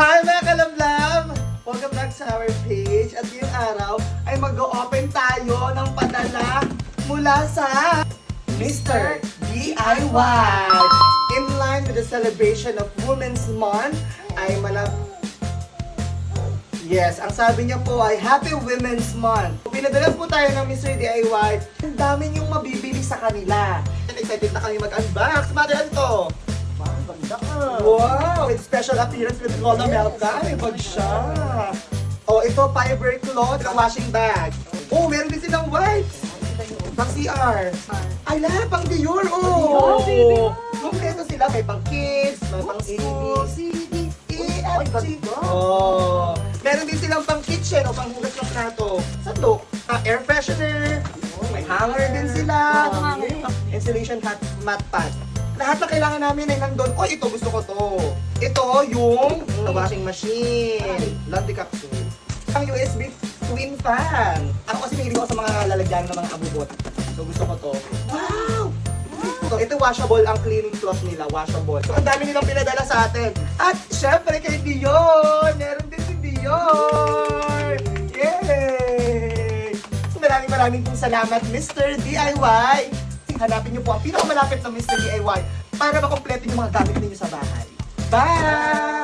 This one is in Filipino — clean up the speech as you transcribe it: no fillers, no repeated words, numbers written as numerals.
Hi mga kalamlam! Welcome back sa our page. At ngayong araw ay mag-open tayo ng padala mula sa Mr. DIY. In line with the celebration of Women's Month ay Yes, ang sabi niya po ay Happy Women's Month. Pinadala po tayo ng Mr. DIY. Ang dami niyong mabibili sa kanila. And excited na kami mag-unbox. Mother, ano to? Wow! With special appearance with Lola Melka. May bag siya. Oh, ito, fiber cloth, washing bag. Oh, meron din silang wipes. Pang CR. Ay, lahat, pang Dior, oh! Kompleto sila. May pang kids, may pang CD, EFG. Oh! Meron din silang pang kitchen o pang hugas ng plato. Sandok. Air freshener. May hanger din sila. Installation mat pad. Lahat na kailangan namin ay nandun. Oh, ito gusto ko to. Ito yung washing machine. Laundry capsule. Ang USB twin fan. Ako kasi mahilig ako sa mga lalagyan ng mga abubot. So gusto ko to. Wow! So, ito washable ang cleaning cloth nila. Washable. So ang dami nilang pinadala sa atin. At syempre kay Dion. Meron din si Dion. Yay! So maraming pong salamat Mr. DIY. Hanapin niyo po ang pinakamalapit na Mr. DIY para makompleto yung mga gamit ninyo sa bahay. Bye!